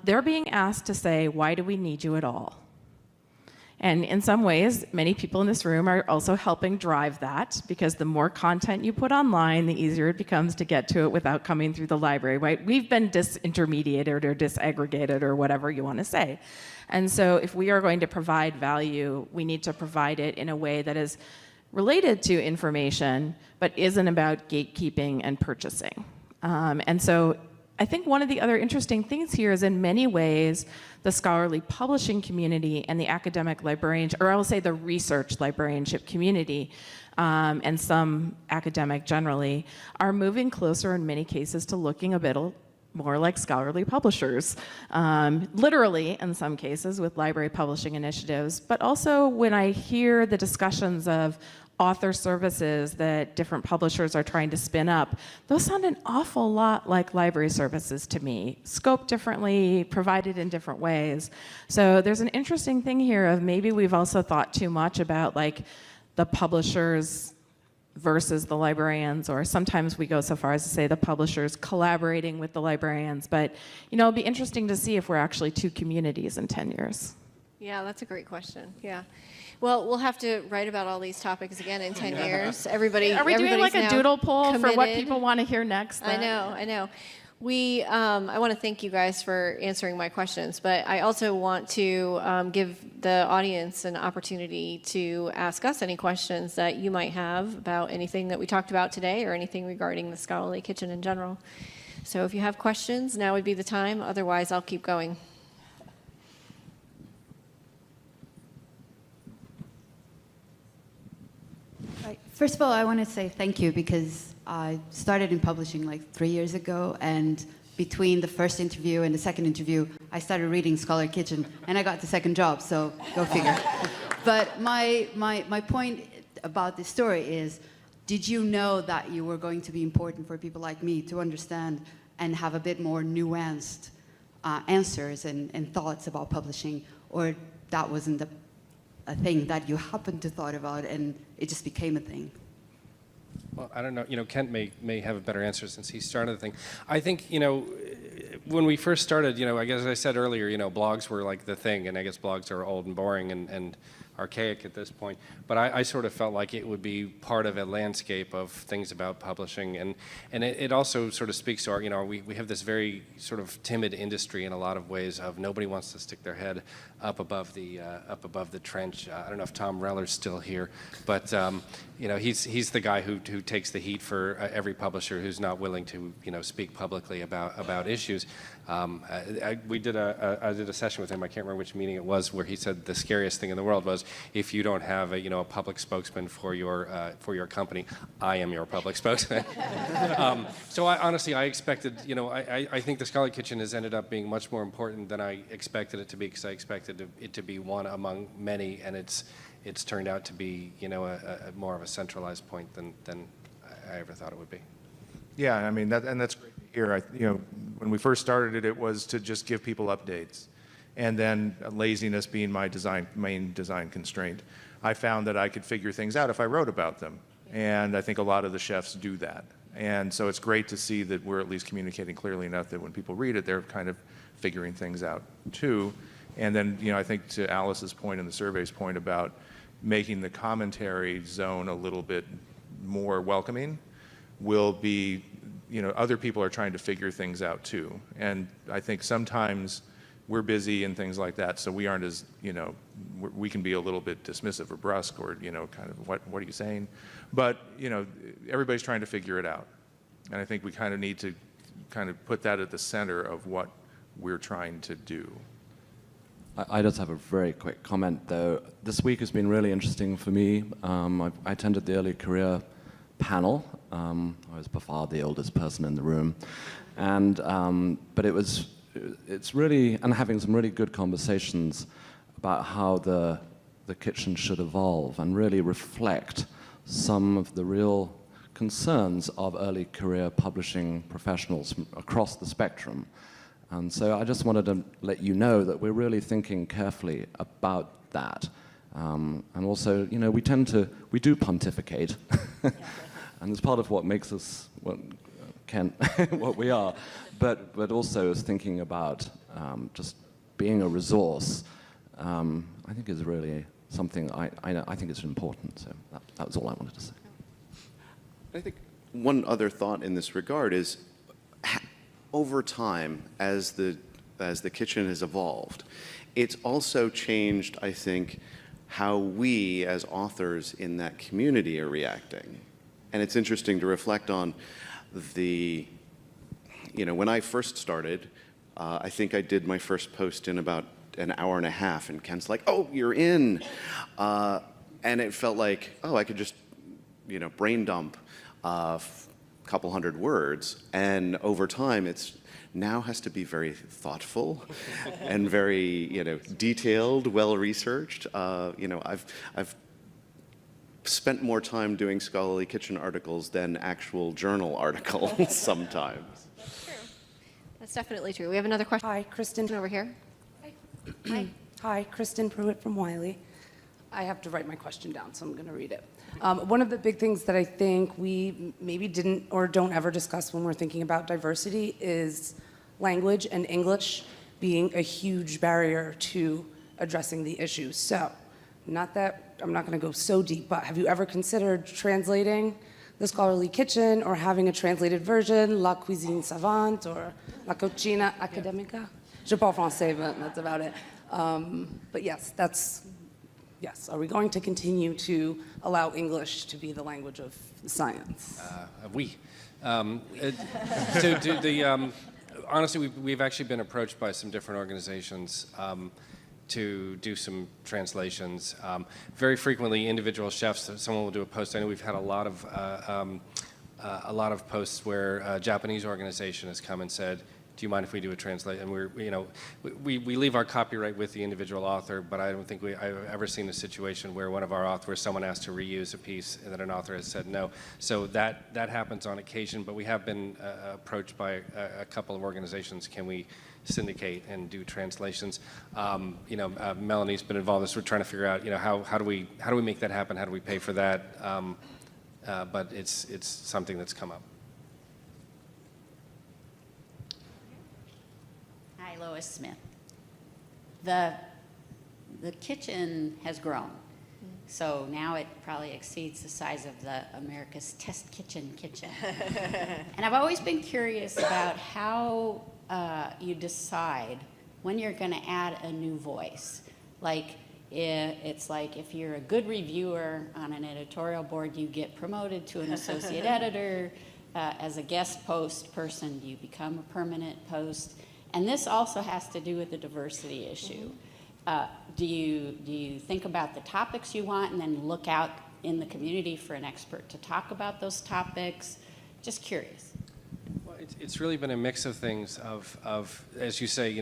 They're being asked to say, why do we need you at all? And in some ways, many people in this room are also helping drive that, because the more content you put online, the easier it becomes to get to it without coming through the library, right? We've been disintermediated or disaggregated or whatever you want to say. And so if we are going to provide value, we need to provide it in a way that is related to information, but isn't about gatekeeping and purchasing. And so I think one of the other interesting things here is, in many ways, the scholarly publishing community and the academic librarian, or I will say the research librarianship community, and some academic generally, are moving closer in many cases to looking a bit more like scholarly publishers, literally in some cases with library publishing initiatives, but also when I hear the discussions of author services that different publishers are trying to spin up, those sound an awful lot like library services to me, scoped differently, provided in different ways. So there's an interesting thing here of maybe we've also thought too much about like the publishers versus the librarians, or sometimes we go so far as to say the publishers collaborating with the librarians. But it'll be interesting to see if we're actually two communities in 10 years. Yeah, that's a great question. Yeah. Well, we'll have to write about all these topics again in 10 years. Everybody, Are we doing like a now doodle poll for what committed. people want to hear next? I know. I want to thank you guys for answering my questions, but I also want to give the audience an opportunity to ask us any questions that you might have about anything that we talked about today or anything regarding the Scholarly Kitchen in general. So if you have questions, now would be the time. Otherwise, I'll keep going. First of all, I want to say thank you, because I started in publishing like 3 years ago, and between the first interview and the second interview, I started reading Scholarly Kitchen, and I got the second job, so go figure. But my point about this story is, did you know that you were going to be important for people like me to understand and have a bit more nuanced answers and thoughts about publishing, or that wasn't a thing that you happened to thought about and it just became a thing? Well, I don't know. Kent may have a better answer since he started the thing. I think, when we first started, I guess as I said earlier, blogs were like the thing, and I guess blogs are old and boring and archaic at this point. But I sort of felt like it would be part of a landscape of things about publishing, and it also sort of speaks to our, we have this very sort of timid industry in a lot of ways of nobody wants to stick their head up above the trench. I don't know if Tom Reller's still here, but he's the guy who takes the heat for every publisher who's not willing to speak publicly about issues. I did a session with him. I can't remember which meeting it was, where he said the scariest thing in the world was if you don't have a public spokesman for your company. I am your public spokesman. So I expected, I think the Scholarly Kitchen has ended up being much more important than I expected it to be, because I expected it to be one among many, and it's turned out to be a more of a centralized point than I ever thought it would be. Yeah, I mean, that's great to hear. When we first started it was to just give people updates, and then laziness being my main design constraint. I found that I could figure things out if I wrote about them, and I think a lot of the chefs do that. And so it's great to see that we're at least communicating clearly enough that when people read it, they're kind of figuring things out too. And then, I think to Alice's point and the survey's point about making the commentary zone a little bit more welcoming will be, other people are trying to figure things out too. And I think sometimes we're busy and things like that, so we aren't as, we can be a little bit dismissive or brusque or, kind of, what are you saying? But, everybody's trying to figure it out. And I think we kind of need to kind of put that at the center of what we're trying to do. I just have a very quick comment, though. This week has been really interesting for me. I attended the early career panel. I was by far the oldest person in the room, but it's really, and having some really good conversations about how the kitchen should evolve and really reflect some of the real concerns of early career publishing professionals across the spectrum. And so I just wanted to let you know that we're really thinking carefully about that. And also, we do pontificate. And it's part of what makes us what we are. But also is thinking about just being a resource. I I think is really something I think is important. So that was all I wanted to say. I think one other thought in this regard is, over time, as the kitchen has evolved, it's also changed, I think, how we as authors in that community are reacting. And it's interesting to reflect on when I first started, I think I did my first post in about an hour and a half, and Ken's like, "Oh, you're in." And it felt like, oh, I could just, brain dump a couple hundred words. And over time, it's now has to be very thoughtful and very, detailed, well-researched. I've spent more time doing scholarly kitchen articles than actual journal articles sometimes. That's true. That's definitely true. We have another question. Hi, Kristen. Over here. Hi. Hi, Kristen Pruitt from Wiley. I have to write my question down, so I'm going to read it. One of the big things that I think we maybe didn't or don't ever discuss when we're thinking about diversity is language and English being a huge barrier to addressing the issue. So, not that I'm not going to go so deep, but have you ever considered translating the Scholarly Kitchen or having a translated version, La Cuisine Savante or La Cucina Académica? Je parle français, but that's about it. But yes, yes. Are we going to continue to allow English to be the language of science? Honestly, we've actually been approached by some different organizations to do some translations. Very frequently, individual chefs, someone will do a post. I know we've had a lot of posts where a Japanese organization has come and said, "Do you mind if we do a translation?" And we leave our copyright with the individual author, but I don't think I've ever seen a situation where one of our authors, someone asked to reuse a piece and that an author has said no. So that happens on occasion, but we have been approached by a couple of organizations. Can we syndicate and do translations? Melanie's been involved in this. We're trying to figure out, how do we make that happen? How do we pay for that? But it's something that's come up. Hi, Lois Smith. The kitchen has grown, so now it probably exceeds the size of the America's Test Kitchen. And I've always been curious about how you decide when you're going to add a new voice. It's like if you're a good reviewer on an editorial board, you get promoted to an associate editor. As a guest post person, you become a permanent post. And this also has to do with the diversity issue. Do you think about the topics you want and then look out in the community for an expert to talk about those topics? Just curious. Well, it's really been a mix of things of as you say,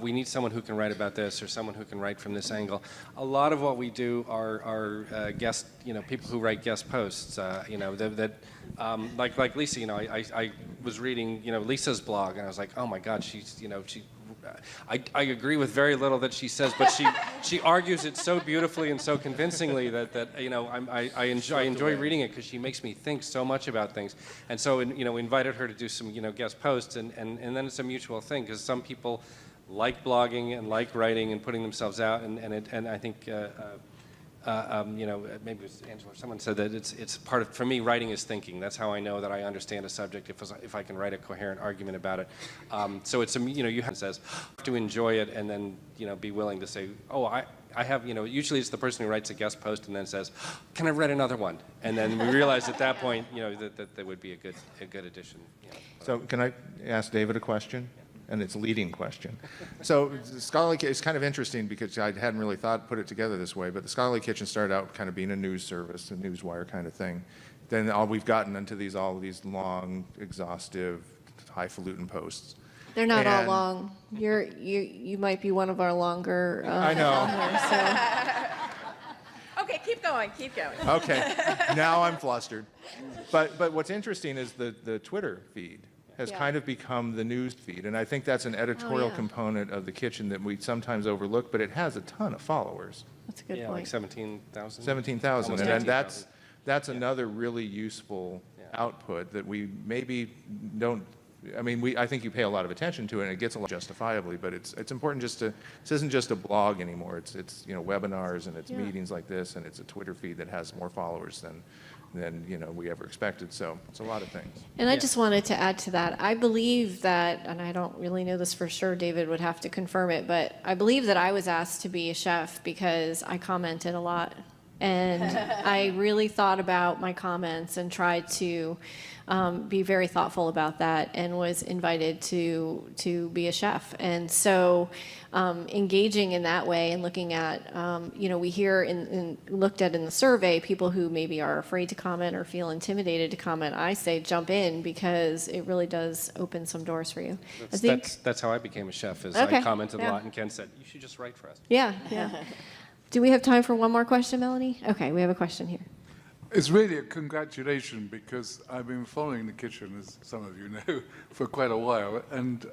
we need someone who can write about this or someone who can write from this angle. A lot of what we do are guest, people who write guest posts, like Lisa, I was reading, Lisa's blog and I was like, oh my God, I agree with very little that she says, but she argues it so beautifully and so convincingly that I enjoy reading it because she makes me think so much about things. And so, invited her to do some, guest posts and then it's a mutual thing because some people like blogging and like writing and putting themselves out, and I think maybe it was Angela or someone said that it's part of, for me, writing is thinking. That's how I know that I understand a subject if I can write a coherent argument about it. So it's you have to enjoy it and then be willing to say, oh, I have, usually it's the person who writes a guest post and then says, can I write another one? And then we realize at that point that would be a good addition. So can I ask David a question? And it's a leading question. So Scholarly Kitchen is kind of interesting because I hadn't really put it together this way, but the Scholarly Kitchen started out kind of being a news service, a newswire kind of thing. Then we've gotten into all these long, exhaustive, highfalutin posts. They're not all long. You might be one of our longer. I know. Okay, keep going. Okay, now I'm flustered. But what's interesting is the Twitter feed has kind of become the news feed. And I think that's an editorial component of the kitchen that we sometimes overlook, but it has a ton of followers. That's a good point. Like 17,000. 17,000. And that's another really useful output that we maybe don't I mean, I think you pay a lot of attention to it, and it gets a lot justifiably, but it's important just to, this isn't just a blog anymore. It's you know, webinars, and it's meetings like this, and it's a Twitter feed that has more followers than you know, we ever expected. So it's a lot of things. And I just wanted to add to that. I believe that, and I don't really know this for sure, David would have to confirm it, but I believe that I was asked to be a chef because I commented a lot. And I really thought about my comments and tried to be very thoughtful about that, and was invited to be a chef. And so engaging in that way and looking at, you know, we hear looked at in the survey, people who maybe are afraid to comment or feel intimidated to comment. I say jump in, because it really does open some doors for you. That's how I became a chef, is Okay, I commented yeah. a lot, and Ken said, you should just write for us. Yeah, yeah. Do we have time for one more question, Melanie? Okay, we have a question here. It's really a congratulation, because I've been following the kitchen, as some of you know, for quite a while. And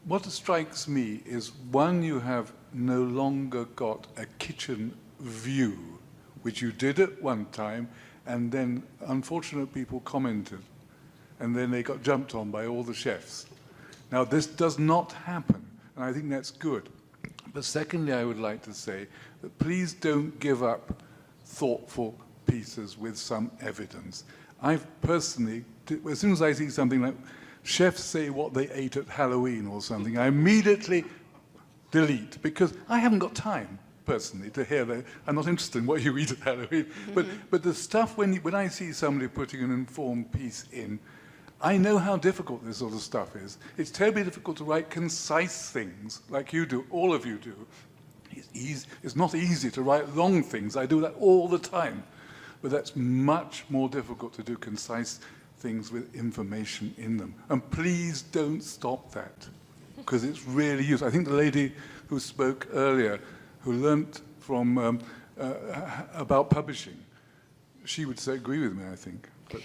what strikes me is, one, you have no longer got a kitchen view, which you did at one time, and then unfortunate people commented, and then they got jumped on by all the chefs. Now, this does not happen, and I think that's good. But secondly, I would like to say that please don't give up thoughtful pieces with some evidence. I've personally, as soon as I see something like chefs say what they ate at Halloween or something, I immediately delete, because I haven't got time personally to hear that. I'm not interested in what you eat at Halloween. But the stuff, when I see somebody putting an informed piece in, I know how difficult this sort of stuff is. It's terribly difficult to write concise things like you do, all of you do. It's not easy to write long things. I do that all the time. But that's much more difficult to do concise things with information in them. And please don't stop that, because it's really useful. I think the lady who spoke earlier, who learnt from about publishing, she would agree with me, I think. But,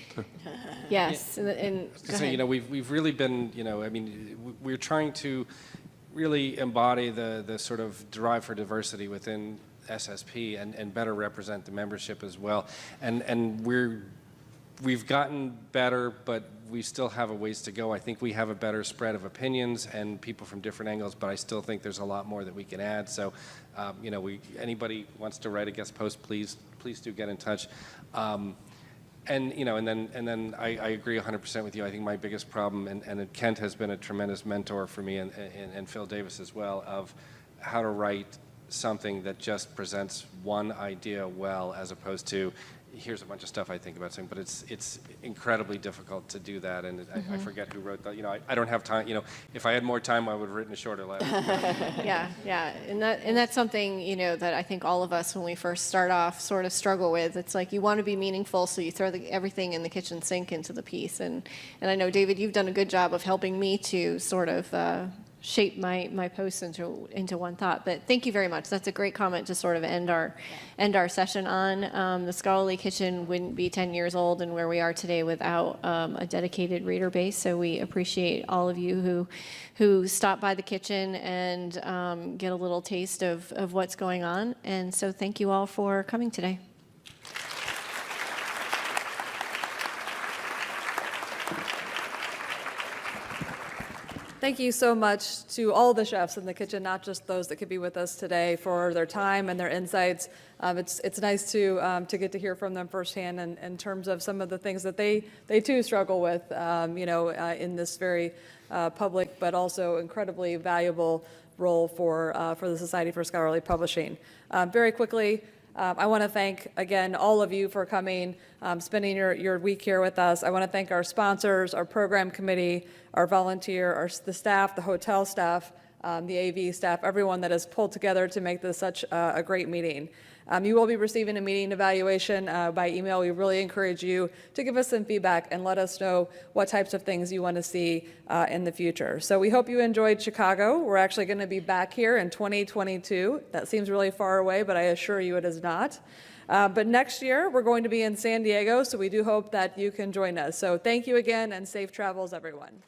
yes, and go ahead. You know, we've really been, you know, I mean, we're trying to really embody the sort of drive for diversity within SSP and better represent the membership as well. And we've gotten better, but we still have a ways to go. I think we have a better spread of opinions and people from different angles, but I still think there's a lot more that we can add. So, you know, anybody wants to write a guest post, please do get in touch. And you know, and then I agree 100% with you. I think my biggest problem, and Kent has been a tremendous mentor for me, and Phil Davis as well, of how to write something that just presents one idea well, as opposed to here's a bunch of stuff I think about saying. But it's incredibly difficult to do that, and I forget who wrote that. You know, I don't have time. You know, if I had more time, I would have written a shorter letter. Yeah, and that's something, you know, that I think all of us, when we first start off, sort of struggle with. It's like you want to be meaningful, so you throw everything in the kitchen sink into the piece. And I know, David, you've done a good job of helping me to sort of shape my posts into one thought. But thank you very much. That's a great comment to sort of end our session on. The Scholarly Kitchen wouldn't be 10 years old and where we are today without a dedicated reader base. So we appreciate all of you who stop by the kitchen and get a little taste of what's going on. And so thank you all for coming today. Thank you so much to all the chefs in the kitchen, not just those that could be with us today, for their time and their insights. It's nice to get to hear from them firsthand in terms of some of the things that they too struggle with, you know, in this very public but also incredibly valuable role for the Society for Scholarly Publishing. Very quickly, I want to thank, again, all of you for coming, spending your week here with us. I want to thank our sponsors, our program committee, our volunteer, the staff, the hotel staff, the AV staff, everyone that has pulled together to make this such a great meeting. You will be receiving a meeting evaluation by email. We really encourage you to give us some feedback and let us know what types of things you want to see in the future. So we hope you enjoyed Chicago. We're actually going to be back here in 2022. That seems really far away, but I assure you it is not. But next year, we're going to be in San Diego, so we do hope that you can join us. So thank you again, and safe travels, everyone.